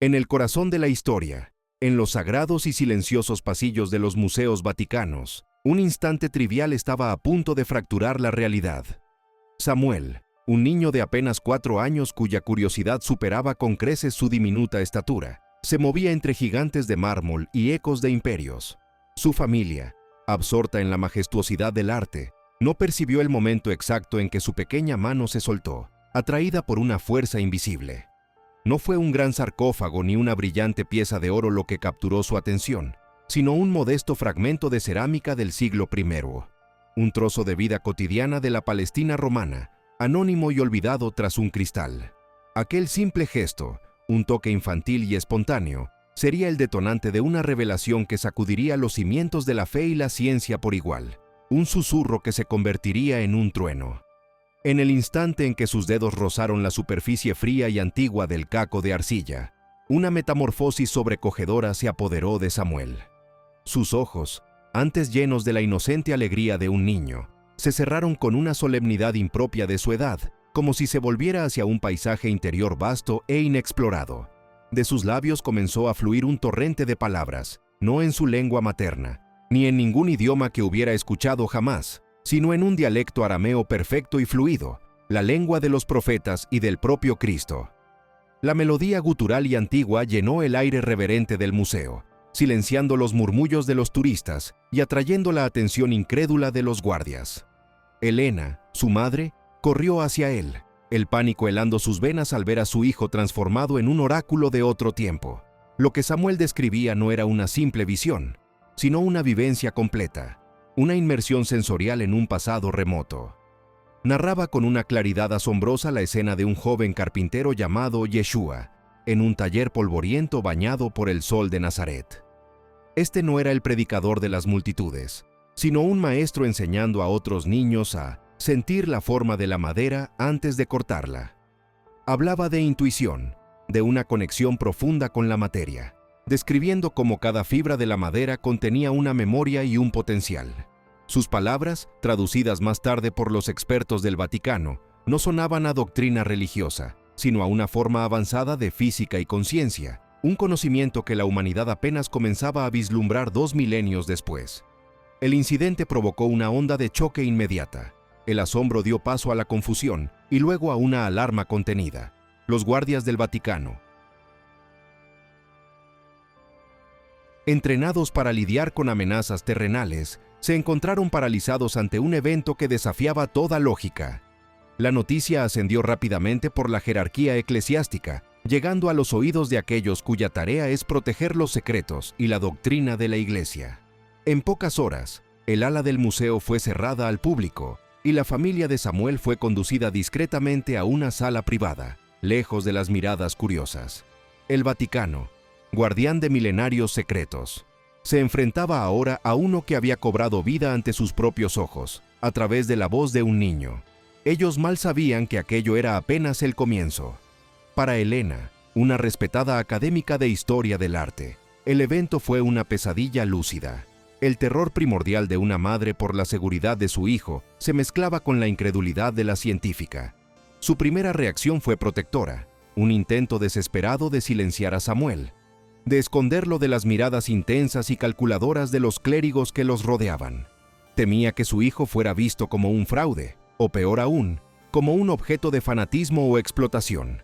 En el corazón de la historia, en los sagrados y silenciosos pasillos de los museos vaticanos, un instante trivial estaba a punto de fracturar la realidad. Samuel, un niño de apenas 4 años cuya curiosidad superaba con creces su diminuta estatura, se movía entre gigantes de mármol y ecos de imperios. Su familia, absorta en la majestuosidad del arte, no percibió el momento exacto en que su pequeña mano se soltó, atraída por una fuerza invisible. No fue un gran sarcófago ni una brillante pieza de oro lo que capturó su atención, sino un modesto fragmento de cerámica del siglo I. Un trozo de vida cotidiana de la Palestina romana, anónimo y olvidado tras un cristal. Aquel simple gesto, un toque infantil y espontáneo, sería el detonante de una revelación que sacudiría los cimientos de la fe y la ciencia por igual, un susurro que se convertiría en un trueno. En el instante en que sus dedos rozaron la superficie fría y antigua del caco de arcilla, una metamorfosis sobrecogedora se apoderó de Samuel. Sus ojos, antes llenos de la inocente alegría de un niño, se cerraron con una solemnidad impropia de su edad, como si se volviera hacia un paisaje interior vasto e inexplorado. De sus labios comenzó a fluir un torrente de palabras, no en su lengua materna, ni en ningún idioma que hubiera escuchado jamás, sino en un dialecto arameo perfecto y fluido, la lengua de los profetas y del propio Cristo. La melodía gutural y antigua llenó el aire reverente del museo, silenciando los murmullos de los turistas y atrayendo la atención incrédula de los guardias. Helena, su madre, corrió hacia él, el pánico helando sus venas al ver a su hijo transformado en un oráculo de otro tiempo. Lo que Samuel describía no era una simple visión, sino una vivencia completa, una inmersión sensorial en un pasado remoto. Narraba con una claridad asombrosa la escena de un joven carpintero llamado Yeshua, en un taller polvoriento bañado por el sol de Nazaret. Este no era el predicador de las multitudes, sino un maestro enseñando a otros niños a sentir la forma de la madera antes de cortarla. Hablaba de intuición, de una conexión profunda con la materia, describiendo cómo cada fibra de la madera contenía una memoria y un potencial. Sus palabras, traducidas más tarde por los expertos del Vaticano, no sonaban a doctrina religiosa, sino a una forma avanzada de física y conciencia, un conocimiento que la humanidad apenas comenzaba a vislumbrar 2 milenios después. El incidente provocó una onda de choque inmediata. El asombro dio paso a la confusión y luego a una alarma contenida. Los guardias del Vaticano, entrenados para lidiar con amenazas terrenales, se encontraron paralizados ante un evento que desafiaba toda lógica. La noticia ascendió rápidamente por la jerarquía eclesiástica, llegando a los oídos de aquellos cuya tarea es proteger los secretos y la doctrina de la Iglesia. En pocas horas, el ala del museo fue cerrada al público y la familia de Samuel fue conducida discretamente a una sala privada, lejos de las miradas curiosas. El Vaticano, guardián de milenarios secretos, se enfrentaba ahora a uno que había cobrado vida ante sus propios ojos, a través de la voz de un niño. Ellos mal sabían que aquello era apenas el comienzo. Para Helena, una respetada académica de historia del arte, el evento fue una pesadilla lúcida. El terror primordial de una madre por la seguridad de su hijo se mezclaba con la incredulidad de la científica. Su primera reacción fue protectora, un intento desesperado de silenciar a Samuel, de esconderlo de las miradas intensas y calculadoras de los clérigos que los rodeaban. Temía que su hijo fuera visto como un fraude, o peor aún, como un objeto de fanatismo o explotación.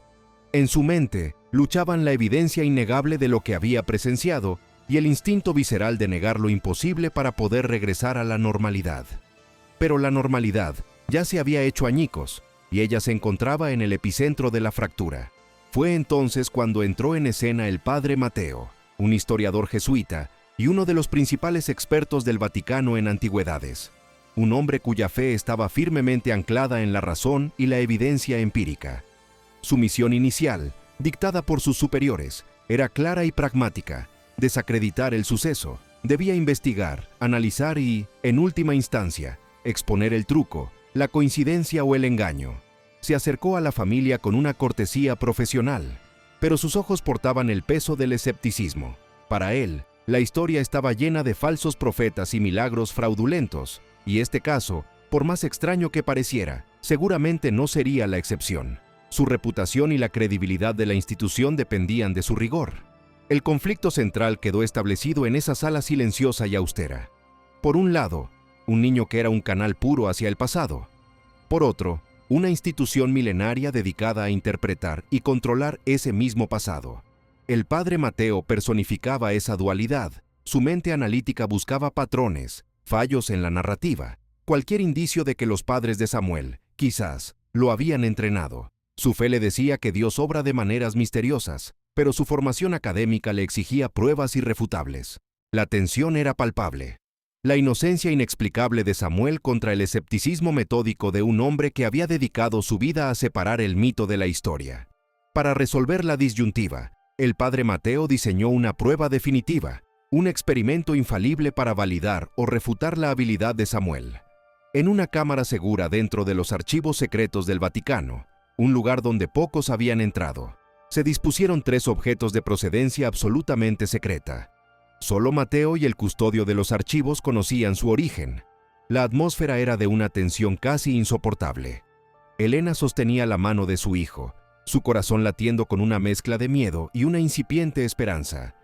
En su mente luchaban la evidencia innegable de lo que había presenciado y el instinto visceral de negar lo imposible para poder regresar a la normalidad. Pero la normalidad ya se había hecho añicos y ella se encontraba en el epicentro de la fractura. Fue entonces cuando entró en escena el padre Mateo, un historiador jesuita y uno de los principales expertos del Vaticano en antigüedades. Un hombre cuya fe estaba firmemente anclada en la razón y la evidencia empírica. Su misión inicial, dictada por sus superiores, era clara y pragmática: desacreditar el suceso. Debía investigar, analizar y, en última instancia, exponer el truco, la coincidencia o el engaño. Se acercó a la familia con una cortesía profesional, pero sus ojos portaban el peso del escepticismo. Para él, la historia estaba llena de falsos profetas y milagros fraudulentos, y este caso, por más extraño que pareciera, seguramente no sería la excepción. Su reputación y la credibilidad de la institución dependían de su rigor. El conflicto central quedó establecido en esa sala silenciosa y austera. Por un lado, un niño que era un canal puro hacia el pasado. Por otro, una institución milenaria dedicada a interpretar y controlar ese mismo pasado. El padre Mateo personificaba esa dualidad. Su mente analítica buscaba patrones, fallos en la narrativa, cualquier indicio de que los padres de Samuel, quizás, lo habían entrenado. Su fe le decía que Dios obra de maneras misteriosas, pero su formación académica le exigía pruebas irrefutables. La tensión era palpable. La inocencia inexplicable de Samuel contra el escepticismo metódico de un hombre que había dedicado su vida a separar el mito de la historia. Para resolver la disyuntiva, el padre Mateo diseñó una prueba definitiva, un experimento infalible para validar o refutar la habilidad de Samuel. En una cámara segura dentro de los archivos secretos del Vaticano, un lugar donde pocos habían entrado, se dispusieron 3 objetos de procedencia absolutamente secreta. Solo Mateo y el custodio de los archivos conocían su origen. La atmósfera era de una tensión casi insoportable. Elena sostenía la mano de su hijo, su corazón latiendo con una mezcla de miedo y una incipiente esperanza.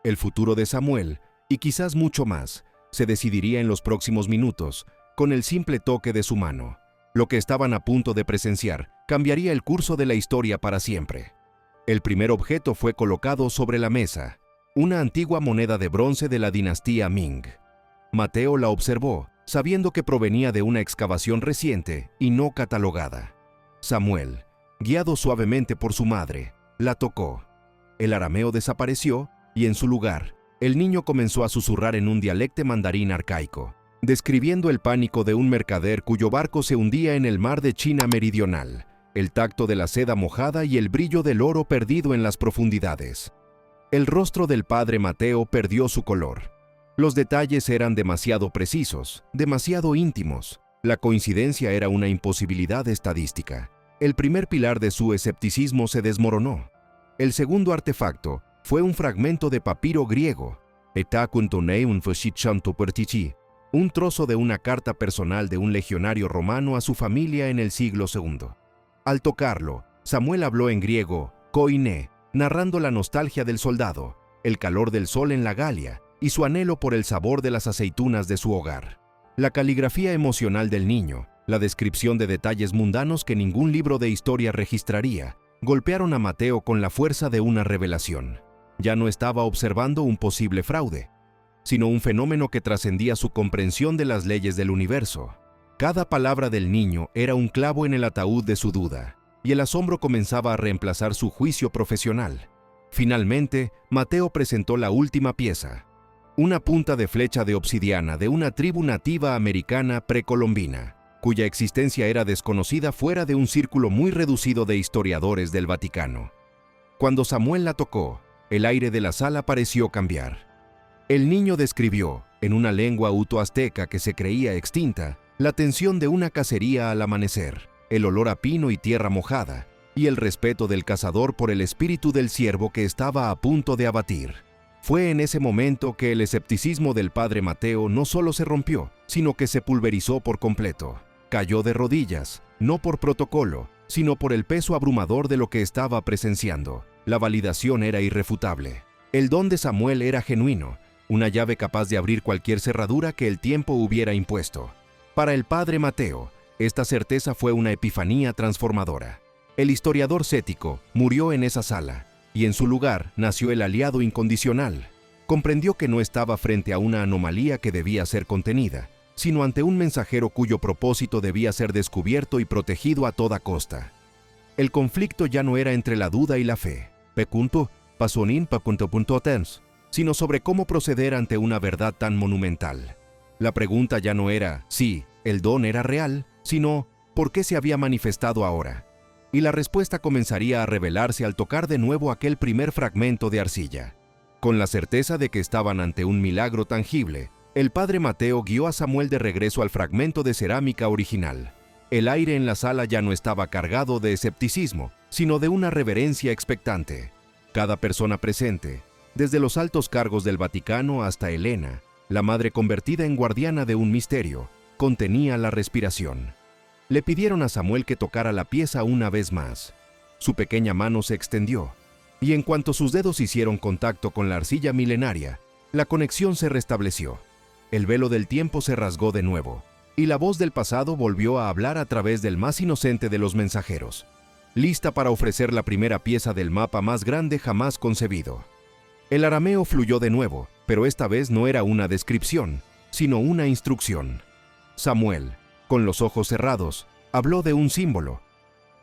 El futuro de Samuel, y quizás mucho más, se decidiría en los próximos minutos, con el simple toque de su mano. Lo que estaban a punto de presenciar cambiaría el curso de la historia para siempre. El primer objeto fue colocado sobre la mesa, una antigua moneda de bronce de la dinastía Ming. Mateo la observó, sabiendo que provenía de una excavación reciente y no catalogada. Samuel, guiado suavemente por su madre, la tocó. El arameo desapareció y en su lugar, el niño comenzó a susurrar en un dialecto mandarín arcaico, describiendo el pánico de un mercader cuyo barco se hundía en el mar de China meridional, el tacto de la seda mojada y el brillo del oro perdido en las profundidades. El rostro del padre Mateo perdió su color. Los detalles eran demasiado precisos, demasiado íntimos. La coincidencia era una imposibilidad estadística. El primer pilar de su escepticismo se desmoronó. El segundo artefacto fue un fragmento de papiro griego, un trozo de una carta personal de un legionario romano a su familia en el siglo II. Al tocarlo, Samuel habló en griego, koiné, narrando la nostalgia del soldado, el calor del sol en la Galia y su anhelo por el sabor de las aceitunas de su hogar. La caligrafía emocional del niño, la descripción de detalles mundanos que ningún libro de historia registraría, golpearon a Mateo con la fuerza de una revelación. Ya no estaba observando un posible fraude, sino un fenómeno que trascendía su comprensión de las leyes del universo. Cada palabra del niño era un clavo en el ataúd de su duda, y el asombro comenzaba a reemplazar su juicio profesional. Finalmente, Mateo presentó la última pieza, una punta de flecha de obsidiana de una tribu nativa americana precolombina, cuya existencia era desconocida fuera de un círculo muy reducido de historiadores del Vaticano. Cuando Samuel la tocó, el aire de la sala pareció cambiar. El niño describió, en una lengua uto-azteca que se creía extinta, la tensión de una cacería al amanecer, el olor a pino y tierra mojada, y el respeto del cazador por el espíritu del ciervo que estaba a punto de abatir. Fue en ese momento que el escepticismo del padre Mateo no solo se rompió, sino que se pulverizó por completo. Cayó de rodillas, no por protocolo, sino por el peso abrumador de lo que estaba presenciando. La validación era irrefutable. El don de Samuel era genuino, una llave capaz de abrir cualquier cerradura que el tiempo hubiera impuesto. Para el padre Mateo, esta certeza fue una epifanía transformadora. El historiador cético murió en esa sala, y en su lugar nació el aliado incondicional. Comprendió que no estaba frente a una anomalía que debía ser contenida, sino ante un mensajero cuyo propósito debía ser descubierto y protegido a toda costa. El conflicto ya no era entre la duda y la fe, sino sobre cómo proceder ante una verdad tan monumental. La pregunta ya no era si el don era real, sino ¿por qué se había manifestado ahora? Y la respuesta comenzaría a revelarse al tocar de nuevo aquel primer fragmento de arcilla. Con la certeza de que estaban ante un milagro tangible, el padre Mateo guió a Samuel de regreso al fragmento de cerámica original. El aire en la sala ya no estaba cargado de escepticismo, sino de una reverencia expectante. Cada persona presente, desde los altos cargos del Vaticano hasta Elena, la madre convertida en guardiana de un misterio, contenía la respiración. Le pidieron a Samuel que tocara la pieza una vez más. Su pequeña mano se extendió, y en cuanto sus dedos hicieron contacto con la arcilla milenaria, la conexión se restableció. El velo del tiempo se rasgó de nuevo, y la voz del pasado volvió a hablar a través del más inocente de los mensajeros, lista para ofrecer la primera pieza del mapa más grande jamás concebido. El arameo fluyó de nuevo, pero esta vez no era una descripción, sino una instrucción. Samuel, con los ojos cerrados, habló de un símbolo,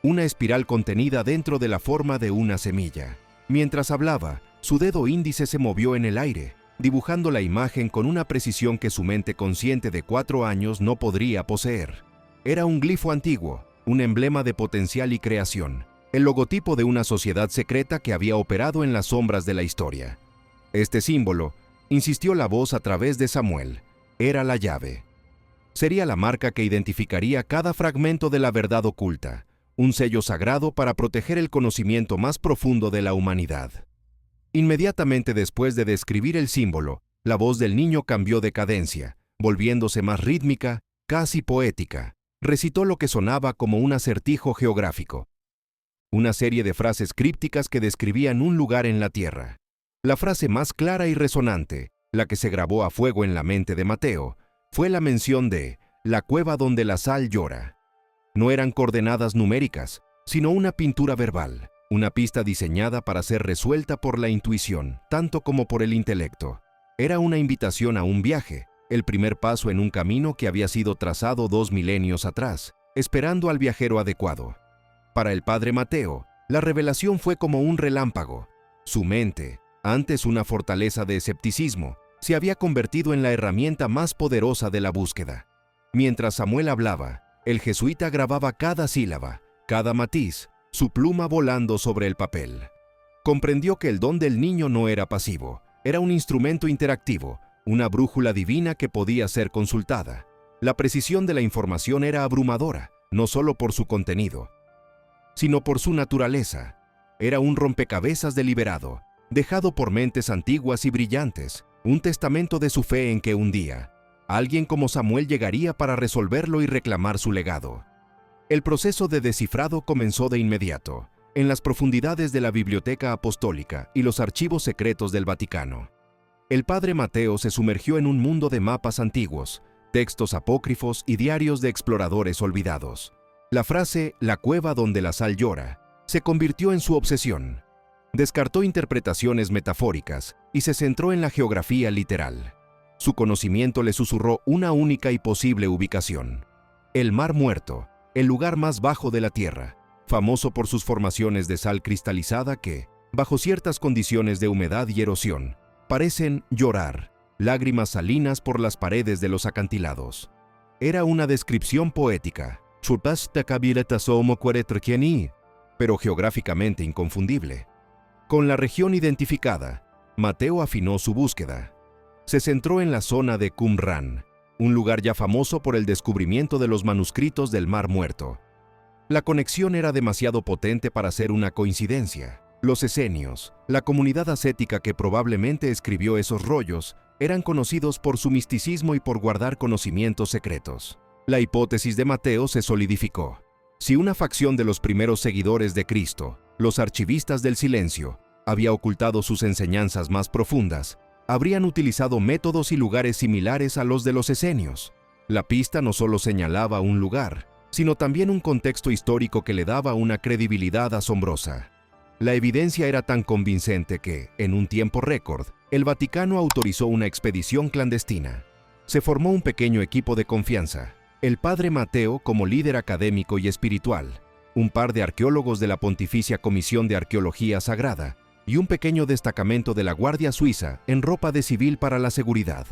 una espiral contenida dentro de la forma de una semilla. Mientras hablaba, su dedo índice se movió en el aire, dibujando la imagen con una precisión que su mente consciente de 4 años no podría poseer. Era un glifo antiguo, un emblema de potencial y creación, el logotipo de una sociedad secreta que había operado en las sombras de la historia. Este símbolo, insistió la voz a través de Samuel, era la llave. Sería la marca que identificaría cada fragmento de la verdad oculta, un sello sagrado para proteger el conocimiento más profundo de la humanidad. Inmediatamente después de describir el símbolo, la voz del niño cambió de cadencia, volviéndose más rítmica, casi poética. Recitó lo que sonaba como un acertijo geográfico. Una serie de frases crípticas que describían un lugar en la tierra. La frase más clara y resonante, la que se grabó a fuego en la mente de Mateo, fue la mención de la cueva donde la sal llora. No eran coordenadas numéricas, sino una pintura verbal. Una pista diseñada para ser resuelta por la intuición, tanto como por el intelecto. Era una invitación a un viaje, el primer paso en un camino que había sido trazado 2 milenios atrás, esperando al viajero adecuado. Para el padre Mateo, la revelación fue como un relámpago. Su mente, antes una fortaleza de escepticismo, se había convertido en la herramienta más poderosa de la búsqueda. Mientras Samuel hablaba, el jesuita grababa cada sílaba, cada matiz, su pluma volando sobre el papel. Comprendió que el don del niño no era pasivo, era un instrumento interactivo, una brújula divina que podía ser consultada. La precisión de la información era abrumadora, no solo por su contenido, sino por su naturaleza. Era un rompecabezas deliberado, dejado por mentes antiguas y brillantes, un testamento de su fe en que un día, alguien como Samuel llegaría para resolverlo y reclamar su legado. El proceso de descifrado comenzó de inmediato, en las profundidades de la Biblioteca Apostólica y los archivos secretos del Vaticano. El padre Mateo se sumergió en un mundo de mapas antiguos, textos apócrifos y diarios de exploradores olvidados. La frase «la cueva donde la sal llora» se convirtió en su obsesión. Descartó interpretaciones metafóricas y se centró en la geografía literal. Su conocimiento le susurró una única y posible ubicación: el Mar Muerto, el lugar más bajo de la Tierra, famoso por sus formaciones de sal cristalizada que, bajo ciertas condiciones de humedad y erosión, parecen llorar, lágrimas salinas por las paredes de los acantilados. Era una descripción poética, pero geográficamente inconfundible. Con la región identificada, Mateo afinó su búsqueda. Se centró en la zona de Qumran, un lugar ya famoso por el descubrimiento de los manuscritos del Mar Muerto. La conexión era demasiado potente para ser una coincidencia. Los esenios, la comunidad ascética que probablemente escribió esos rollos, eran conocidos por su misticismo y por guardar conocimientos secretos. La hipótesis de Mateo se solidificó. Si una facción de los primeros seguidores de Cristo, los archivistas del silencio, había ocultado sus enseñanzas más profundas, habrían utilizado métodos y lugares similares a los de los esenios. La pista no solo señalaba un lugar, sino también un contexto histórico que le daba una credibilidad asombrosa. La evidencia era tan convincente que, en un tiempo récord, el Vaticano autorizó una expedición clandestina. Se formó un pequeño equipo de confianza, el padre Mateo como líder académico y espiritual, un par de arqueólogos de la Pontificia Comisión de Arqueología Sagrada, y un pequeño destacamento de la Guardia Suiza en ropa de civil para la seguridad.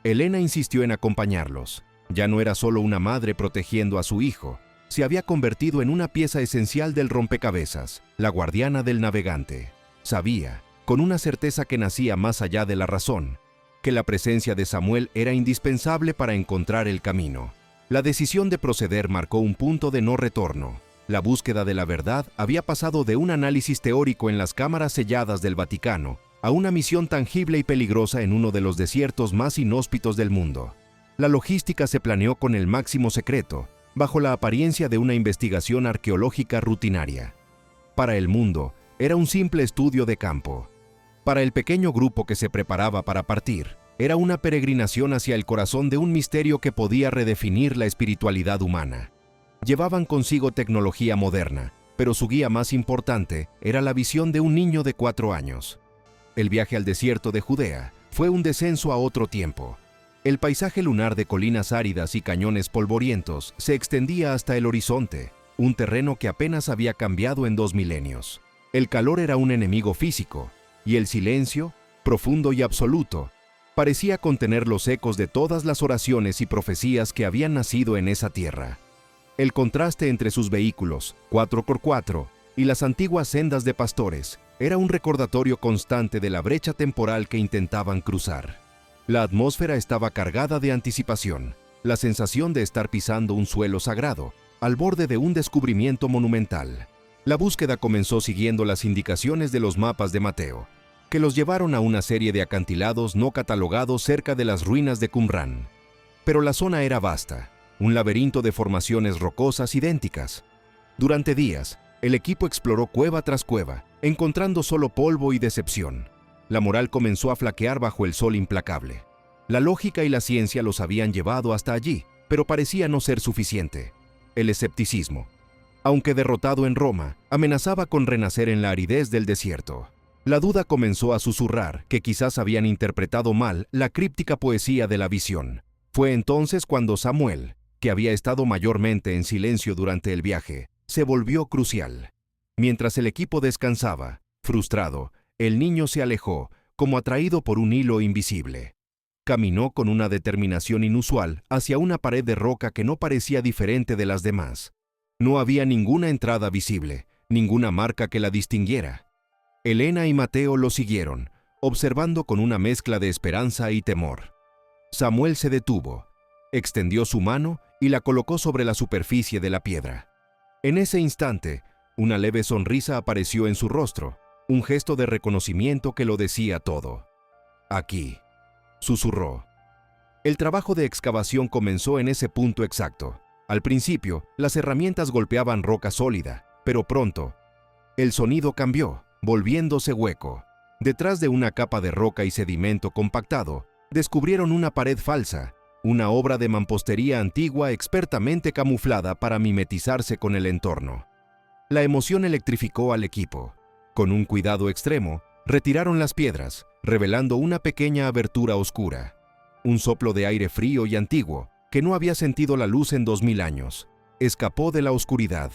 Elena insistió en acompañarlos. Ya no era solo una madre protegiendo a su hijo, se había convertido en una pieza esencial del rompecabezas, la guardiana del navegante. Sabía, con una certeza que nacía más allá de la razón, que la presencia de Samuel era indispensable para encontrar el camino. La decisión de proceder marcó un punto de no retorno. La búsqueda de la verdad había pasado de un análisis teórico en las cámaras selladas del Vaticano a una misión tangible y peligrosa en uno de los desiertos más inhóspitos del mundo. La logística se planeó con el máximo secreto, bajo la apariencia de una investigación arqueológica rutinaria. Para el mundo, era un simple estudio de campo. Para el pequeño grupo que se preparaba para partir, era una peregrinación hacia el corazón de un misterio que podía redefinir la espiritualidad humana. Llevaban consigo tecnología moderna, pero su guía más importante era la visión de un niño de 4 años. El viaje al desierto de Judea fue un descenso a otro tiempo. El paisaje lunar de colinas áridas y cañones polvorientos se extendía hasta el horizonte, un terreno que apenas había cambiado en 2 milenios. El calor era un enemigo físico, y el silencio, profundo y absoluto, parecía contener los ecos de todas las oraciones y profecías que habían nacido en esa tierra. El contraste entre sus vehículos, 4x4, y las antiguas sendas de pastores era un recordatorio constante de la brecha temporal que intentaban cruzar. La atmósfera estaba cargada de anticipación, la sensación de estar pisando un suelo sagrado, al borde de un descubrimiento monumental. La búsqueda comenzó siguiendo las indicaciones de los mapas de Mateo, que los llevaron a una serie de acantilados no catalogados cerca de las ruinas de Qumrán. Pero la zona era vasta, un laberinto de formaciones rocosas idénticas. Durante días, el equipo exploró cueva tras cueva, encontrando solo polvo y decepción. La moral comenzó a flaquear bajo el sol implacable. La lógica y la ciencia los habían llevado hasta allí, pero parecía no ser suficiente. El escepticismo, aunque derrotado en Roma, amenazaba con renacer en la aridez del desierto. La duda comenzó a susurrar que quizás habían interpretado mal la críptica poesía de la visión. Fue entonces cuando Samuel, que había estado mayormente en silencio durante el viaje, se volvió crucial. Mientras el equipo descansaba, frustrado, el niño se alejó, como atraído por un hilo invisible. Caminó con una determinación inusual hacia una pared de roca que no parecía diferente de las demás. No había ninguna entrada visible, ninguna marca que la distinguiera. Elena y Mateo lo siguieron, observando con una mezcla de esperanza y temor. Samuel se detuvo, extendió su mano y la colocó sobre la superficie de la piedra. En ese instante, una leve sonrisa apareció en su rostro, un gesto de reconocimiento que lo decía todo. «Aquí», susurró. El trabajo de excavación comenzó en ese punto exacto. Al principio, las herramientas golpeaban roca sólida, pero pronto, el sonido cambió, volviéndose hueco. Detrás de una capa de roca y sedimento compactado, descubrieron una pared falsa, una obra de mampostería antigua expertamente camuflada para mimetizarse con el entorno. La emoción electrificó al equipo. Con un cuidado extremo, retiraron las piedras, revelando una pequeña abertura oscura. Un soplo de aire frío y antiguo, que no había sentido la luz en 2000 años, escapó de la oscuridad,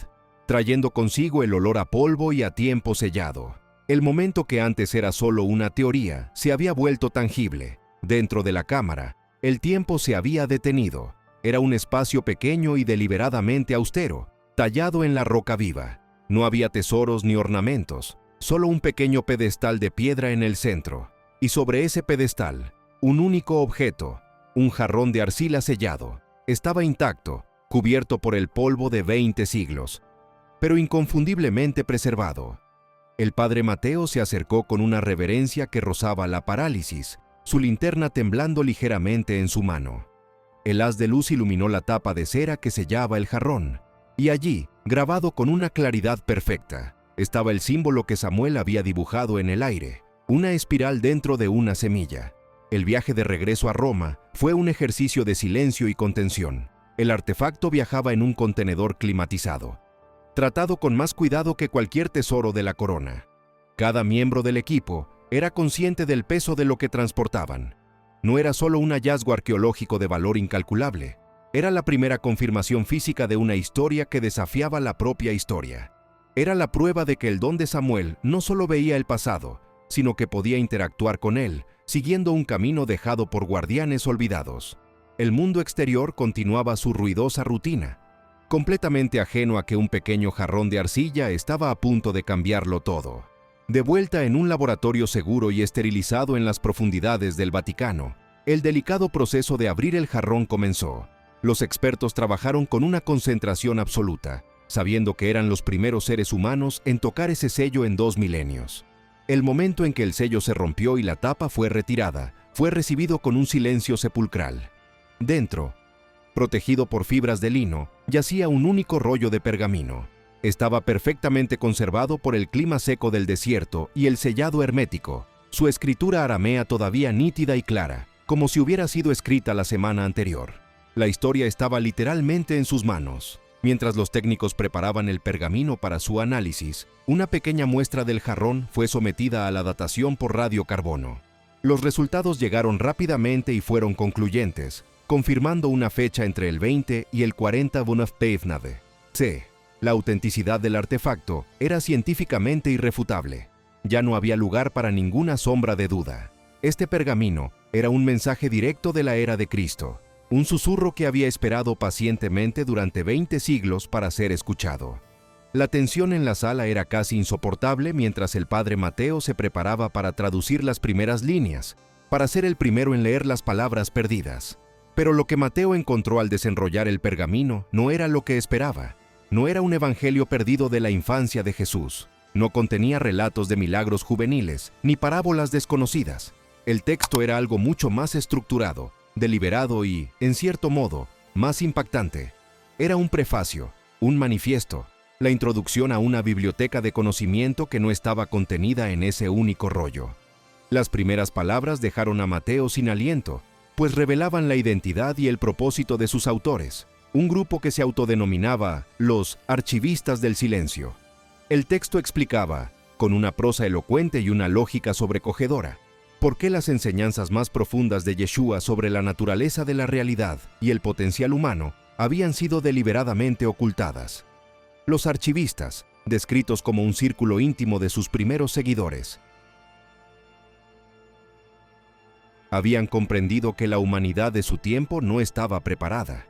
trayendo consigo el olor a polvo y a tiempo sellado. El momento que antes era solo una teoría se había vuelto tangible. Dentro de la cámara, el tiempo se había detenido. Era un espacio pequeño y deliberadamente austero, tallado en la roca viva. No había tesoros ni ornamentos, solo un pequeño pedestal de piedra en el centro. Y sobre ese pedestal, un único objeto, un jarrón de arcilla sellado. Estaba intacto, cubierto por el polvo de 20 siglos, pero inconfundiblemente preservado. El padre Mateo se acercó con una reverencia que rozaba la parálisis, su linterna temblando ligeramente en su mano. El haz de luz iluminó la tapa de cera que sellaba el jarrón, y allí, grabado con una claridad perfecta, estaba el símbolo que Samuel había dibujado en el aire, una espiral dentro de una semilla. El viaje de regreso a Roma fue un ejercicio de silencio y contención. El artefacto viajaba en un contenedor climatizado, tratado con más cuidado que cualquier tesoro de la corona. Cada miembro del equipo era consciente del peso de lo que transportaban. No era solo un hallazgo arqueológico de valor incalculable, era la primera confirmación física de una historia que desafiaba la propia historia. Era la prueba de que el don de Samuel no solo veía el pasado, sino que podía interactuar con él, siguiendo un camino dejado por guardianes olvidados. El mundo exterior continuaba su ruidosa rutina, completamente ajeno a que un pequeño jarrón de arcilla estaba a punto de cambiarlo todo. De vuelta en un laboratorio seguro y esterilizado en las profundidades del Vaticano, el delicado proceso de abrir el jarrón comenzó. Los expertos trabajaron con una concentración absoluta, sabiendo que eran los primeros seres humanos en tocar ese sello en 2 milenios. El momento en que el sello se rompió y la tapa fue retirada, fue recibido con un silencio sepulcral. Dentro, protegido por fibras de lino, yacía un único rollo de pergamino. Estaba perfectamente conservado por el clima seco del desierto y el sellado hermético, su escritura aramea todavía nítida y clara, como si hubiera sido escrita la semana anterior. La historia estaba literalmente en sus manos. Mientras los técnicos preparaban el pergamino para su análisis, una pequeña muestra del jarrón fue sometida a la datación por radiocarbono. Los resultados llegaron rápidamente y fueron concluyentes, confirmando una fecha entre el 20 y el 40 Bunafpevnade. C. La autenticidad del artefacto era científicamente irrefutable. Ya no había lugar para ninguna sombra de duda. Este pergamino era un mensaje directo de la era de Cristo, un susurro que había esperado pacientemente durante 20 siglos para ser escuchado. La tensión en la sala era casi insoportable mientras el padre Mateo se preparaba para traducir las primeras líneas, para ser el primero en leer las palabras perdidas. Pero lo que Mateo encontró al desenrollar el pergamino no era lo que esperaba. No era un evangelio perdido de la infancia de Jesús. No contenía relatos de milagros juveniles, ni parábolas desconocidas. El texto era algo mucho más estructurado, deliberado y, en cierto modo, más impactante. Era un prefacio, un manifiesto, la introducción a una biblioteca de conocimiento que no estaba contenida en ese único rollo. Las primeras palabras dejaron a Mateo sin aliento, pues revelaban la identidad y el propósito de sus autores, un grupo que se autodenominaba los archivistas del silencio. El texto explicaba, con una prosa elocuente y una lógica sobrecogedora, por qué las enseñanzas más profundas de Yeshua sobre la naturaleza de la realidad y el potencial humano habían sido deliberadamente ocultadas. Los archivistas, descritos como un círculo íntimo de sus primeros seguidores, habían comprendido que la humanidad de su tiempo no estaba preparada.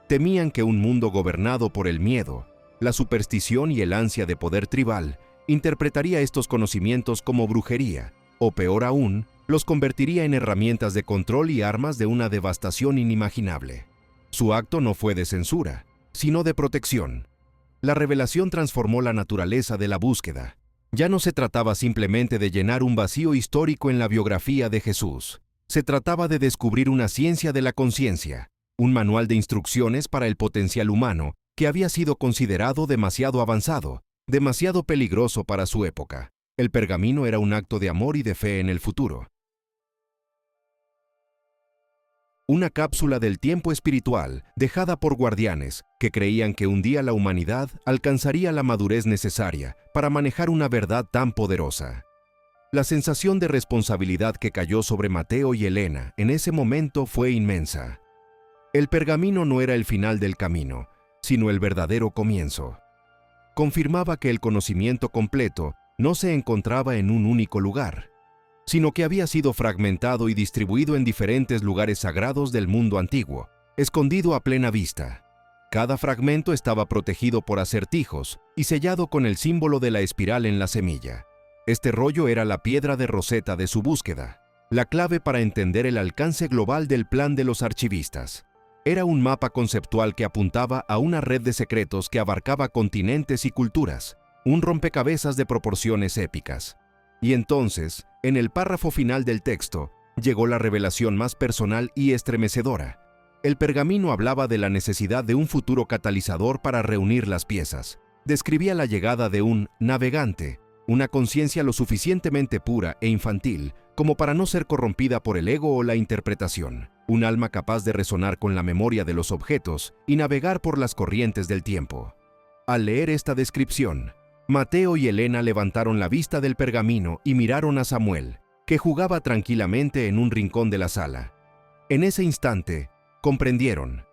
Temían que un mundo gobernado por el miedo, la superstición y el ansia de poder tribal interpretaría estos conocimientos como brujería, o peor aún, los convertiría en herramientas de control y armas de una devastación inimaginable. Su acto no fue de censura, sino de protección. La revelación transformó la naturaleza de la búsqueda. Ya no se trataba simplemente de llenar un vacío histórico en la biografía de Jesús. Se trataba de descubrir una ciencia de la conciencia, un manual de instrucciones para el potencial humano que había sido considerado demasiado avanzado, demasiado peligroso para su época. El pergamino era un acto de amor y de fe en el futuro. Una cápsula del tiempo espiritual dejada por guardianes que creían que un día la humanidad alcanzaría la madurez necesaria para manejar una verdad tan poderosa. La sensación de responsabilidad que cayó sobre Mateo y Elena en ese momento fue inmensa. El pergamino no era el final del camino, sino el verdadero comienzo. Confirmaba que el conocimiento completo no se encontraba en un único lugar, sino que había sido fragmentado y distribuido en diferentes lugares sagrados del mundo antiguo, escondido a plena vista. Cada fragmento estaba protegido por acertijos y sellado con el símbolo de la espiral en la semilla. Este rollo era la piedra de Rosetta de su búsqueda, la clave para entender el alcance global del plan de los archivistas. Era un mapa conceptual que apuntaba a una red de secretos que abarcaba continentes y culturas, un rompecabezas de proporciones épicas. Y entonces, en el párrafo final del texto, llegó la revelación más personal y estremecedora. El pergamino hablaba de la necesidad de un futuro catalizador para reunir las piezas. Describía la llegada de un navegante, una conciencia lo suficientemente pura e infantil como para no ser corrompida por el ego o la interpretación, un alma capaz de resonar con la memoria de los objetos y navegar por las corrientes del tiempo. Al leer esta descripción, Mateo y Elena levantaron la vista del pergamino y miraron a Samuel, que jugaba tranquilamente en un rincón de la sala. En ese instante, comprendieron.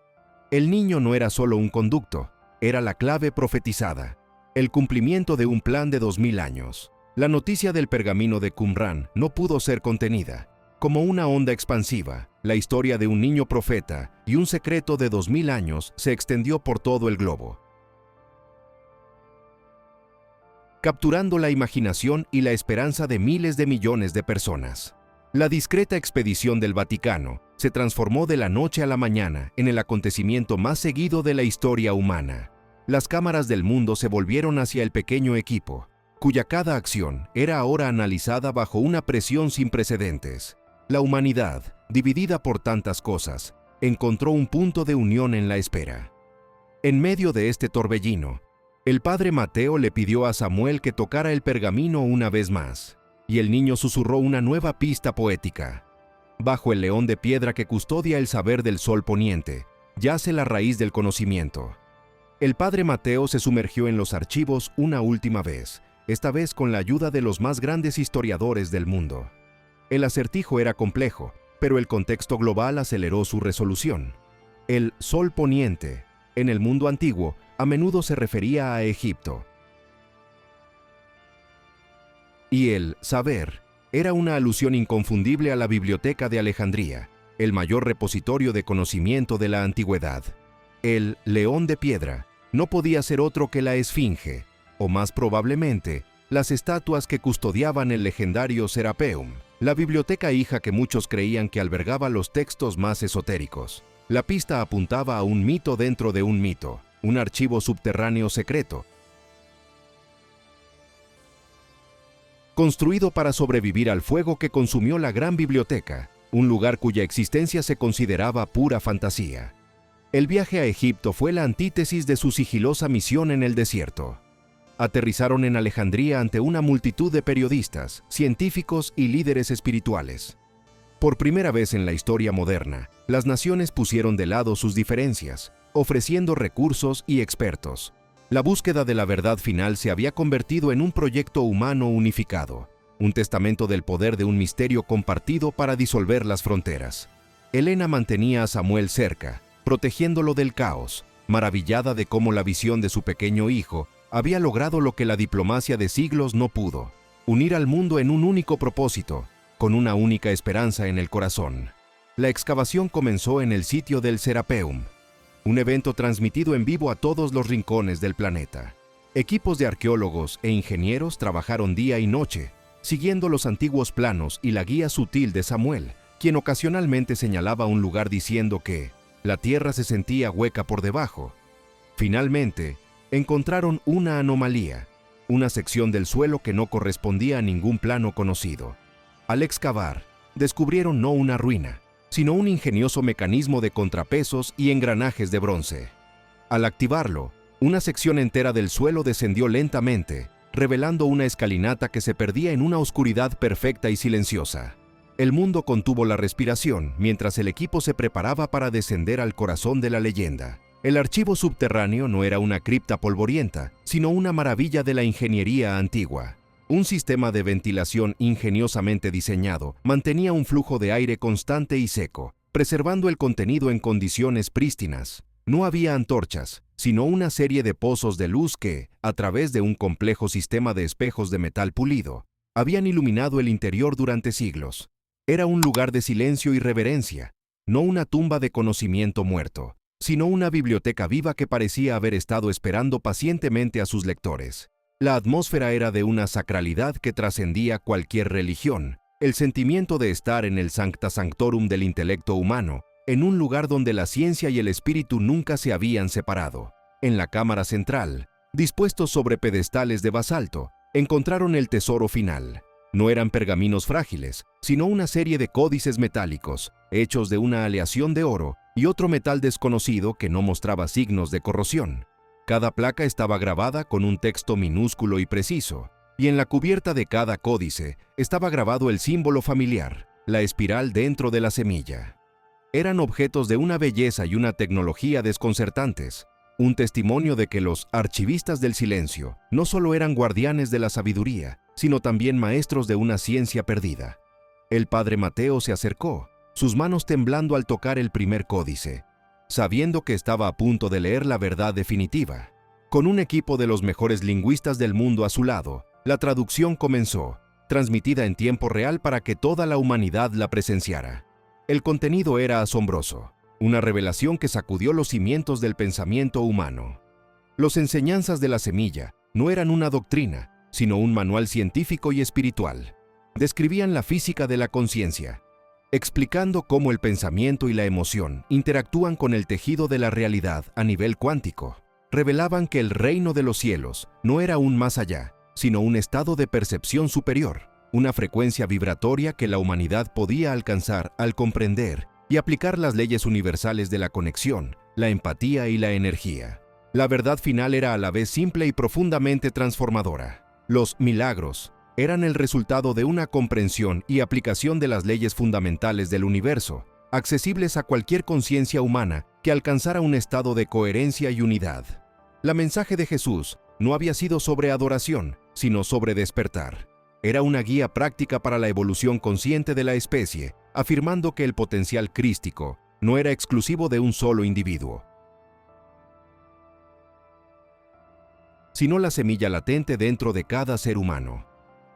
El niño no era solo un conducto, era la clave profetizada, el cumplimiento de un plan de 2000 años. La noticia del pergamino de Qumran no pudo ser contenida. Como una onda expansiva, la historia de un niño profeta y un secreto de 2000 años se extendió por todo el globo, capturando la imaginación y la esperanza de miles de millones de personas. La discreta expedición del Vaticano se transformó de la noche a la mañana en el acontecimiento más seguido de la historia humana. Las cámaras del mundo se volvieron hacia el pequeño equipo, cuya cada acción era ahora analizada bajo una presión sin precedentes. La humanidad, dividida por tantas cosas, encontró un punto de unión en la espera. En medio de este torbellino, El padre Mateo le pidió a Samuel que tocara el pergamino una vez más, y el niño susurró una nueva pista poética. Bajo el león de piedra que custodia el saber del sol poniente, yace la raíz del conocimiento. El padre Mateo se sumergió en los archivos una última vez, esta vez con la ayuda de los más grandes historiadores del mundo. El acertijo era complejo, pero el contexto global aceleró su resolución. El sol poniente, en el mundo antiguo, a menudo se refería a Egipto. Y el saber era una alusión inconfundible a la Biblioteca de Alejandría, el mayor repositorio de conocimiento de la antigüedad. El león de piedra no podía ser otro que la Esfinge, o más probablemente, las estatuas que custodiaban el legendario Serapeum, la biblioteca hija que muchos creían que albergaba los textos más esotéricos. La pista apuntaba a un mito dentro de un mito, un archivo subterráneo secreto, construido para sobrevivir al fuego que consumió la gran biblioteca, un lugar cuya existencia se consideraba pura fantasía. El viaje a Egipto fue la antítesis de su sigilosa misión en el desierto. Aterrizaron en Alejandría ante una multitud de periodistas, científicos y líderes espirituales. Por primera vez en la historia moderna, las naciones pusieron de lado sus diferencias, ofreciendo recursos y expertos. La búsqueda de la verdad final se había convertido en un proyecto humano unificado, un testamento del poder de un misterio compartido para disolver las fronteras. Helena mantenía a Samuel cerca, protegiéndolo del caos, maravillada de cómo la visión de su pequeño hijo había logrado lo que la diplomacia de siglos no pudo: unir al mundo en un único propósito, con una única esperanza en el corazón. La excavación comenzó en el sitio del Serapeum, un evento transmitido en vivo a todos los rincones del planeta. Equipos de arqueólogos e ingenieros trabajaron día y noche, siguiendo los antiguos planos y la guía sutil de Samuel, quien ocasionalmente señalaba un lugar diciendo que la tierra se sentía hueca por debajo. Finalmente, encontraron una anomalía, una sección del suelo que no correspondía a ningún plano conocido. Al excavar, descubrieron no una ruina, sino un ingenioso mecanismo de contrapesos y engranajes de bronce. Al activarlo, una sección entera del suelo descendió lentamente, revelando una escalinata que se perdía en una oscuridad perfecta y silenciosa. El mundo contuvo la respiración mientras el equipo se preparaba para descender al corazón de la leyenda. El archivo subterráneo no era una cripta polvorienta, sino una maravilla de la ingeniería antigua. Un sistema de ventilación ingeniosamente diseñado mantenía un flujo de aire constante y seco, preservando el contenido en condiciones prístinas. No había antorchas, sino una serie de pozos de luz que, a través de un complejo sistema de espejos de metal pulido, habían iluminado el interior durante siglos. Era un lugar de silencio y reverencia, no una tumba de conocimiento muerto, sino una biblioteca viva que parecía haber estado esperando pacientemente a sus lectores. La atmósfera era de una sacralidad que trascendía cualquier religión, el sentimiento de estar en el sancta sanctorum del intelecto humano, en un lugar donde la ciencia y el espíritu nunca se habían separado. En la cámara central, dispuestos sobre pedestales de basalto, encontraron el tesoro final. No eran pergaminos frágiles, sino una serie de códices metálicos, hechos de una aleación de oro y otro metal desconocido que no mostraba signos de corrosión. Cada placa estaba grabada con un texto minúsculo y preciso, y en la cubierta de cada códice estaba grabado el símbolo familiar, la espiral dentro de la semilla. Eran objetos de una belleza y una tecnología desconcertantes, un testimonio de que los archivistas del silencio no solo eran guardianes de la sabiduría, sino también maestros de una ciencia perdida. El padre Mateo se acercó, sus manos temblando al tocar el primer códice, sabiendo que estaba a punto de leer la verdad definitiva. Con un equipo de los mejores lingüistas del mundo a su lado, la traducción comenzó, transmitida en tiempo real para que toda la humanidad la presenciara. El contenido era asombroso, una revelación que sacudió los cimientos del pensamiento humano. Las enseñanzas de la semilla no eran una doctrina, sino un manual científico y espiritual. Describían la física de la conciencia, explicando cómo el pensamiento y la emoción interactúan con el tejido de la realidad a nivel cuántico. Revelaban que el reino de los cielos no era un más allá, sino un estado de percepción superior, una frecuencia vibratoria que la humanidad podía alcanzar al comprender y aplicar las leyes universales de la conexión, la empatía y la energía. La verdad final era a la vez simple y profundamente transformadora. Los milagros eran el resultado de una comprensión y aplicación de las leyes fundamentales del universo, accesibles a cualquier conciencia humana que alcanzara un estado de coherencia y unidad. El mensaje de Jesús no había sido sobre adoración, sino sobre despertar. Era una guía práctica para la evolución consciente de la especie, afirmando que el potencial crístico no era exclusivo de un solo individuo, sino la semilla latente dentro de cada ser humano.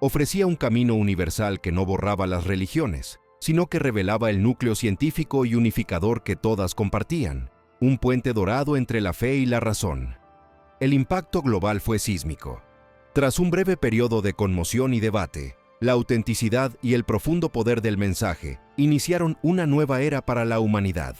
Ofrecía un camino universal que no borraba las religiones, sino que revelaba el núcleo científico y unificador que todas compartían, un puente dorado entre la fe y la razón. El impacto global fue sísmico. Tras un breve periodo de conmoción y debate, la autenticidad y el profundo poder del mensaje iniciaron una nueva era para la humanidad.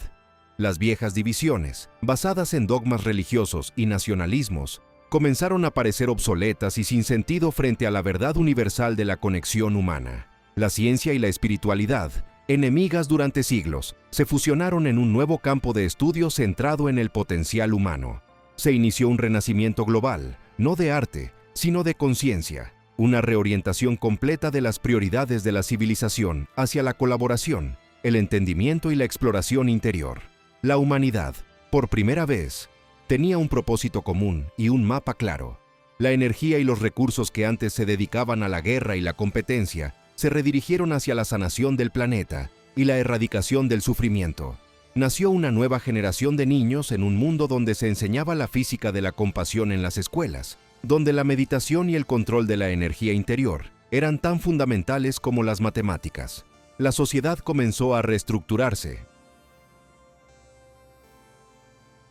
Las viejas divisiones, basadas en dogmas religiosos y nacionalismos, comenzaron a parecer obsoletas y sin sentido frente a la verdad universal de la conexión humana. La ciencia y la espiritualidad, enemigas durante siglos, se fusionaron en un nuevo campo de estudio centrado en el potencial humano. Se inició un renacimiento global, no de arte, sino de conciencia, una reorientación completa de las prioridades de la civilización hacia la colaboración, el entendimiento y la exploración interior. La humanidad, por primera vez, tenía un propósito común y un mapa claro. La energía y los recursos que antes se dedicaban a la guerra y la competencia se redirigieron hacia la sanación del planeta y la erradicación del sufrimiento. Nació una nueva generación de niños en un mundo donde se enseñaba la física de la compasión en las escuelas, donde la meditación y el control de la energía interior eran tan fundamentales como las matemáticas. La sociedad comenzó a reestructurarse,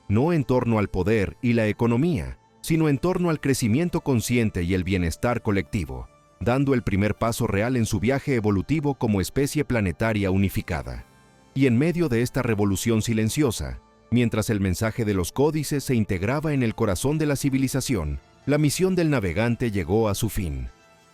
no en torno al poder y la economía, sino en torno al crecimiento consciente y el bienestar colectivo, dando el primer paso real en su viaje evolutivo como especie planetaria unificada. Y en medio de esta revolución silenciosa, mientras el mensaje de los códices se integraba en el corazón de la civilización, la misión del navegante llegó a su fin.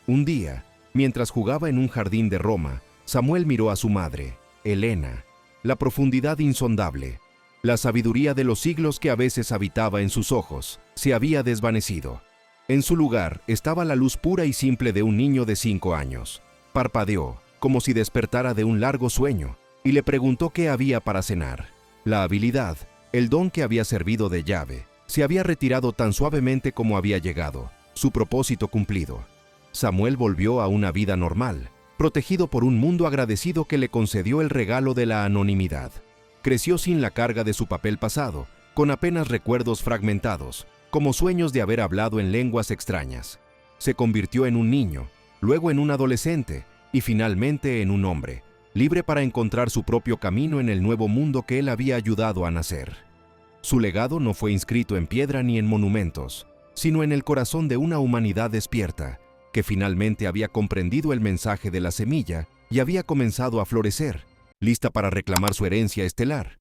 Un día, mientras jugaba en un jardín de Roma, Samuel miró a su madre, Helena, la profundidad insondable. La sabiduría de los siglos que a veces habitaba en sus ojos se había desvanecido. En su lugar estaba la luz pura y simple de un niño de 5 años. Parpadeó, como si despertara de un largo sueño, y le preguntó qué había para cenar. La habilidad, el don que había servido de llave, se había retirado tan suavemente como había llegado, su propósito cumplido. Samuel volvió a una vida normal, protegido por un mundo agradecido que le concedió el regalo de la anonimidad. Creció sin la carga de su papel pasado, con apenas recuerdos fragmentados, como sueños de haber hablado en lenguas extrañas. Se convirtió en un niño, luego en un adolescente y finalmente en un hombre, libre para encontrar su propio camino en el nuevo mundo que él había ayudado a nacer. Su legado no fue inscrito en piedra ni en monumentos, sino en el corazón de una humanidad despierta, que finalmente había comprendido el mensaje de la semilla y había comenzado a florecer, lista para reclamar su herencia estelar,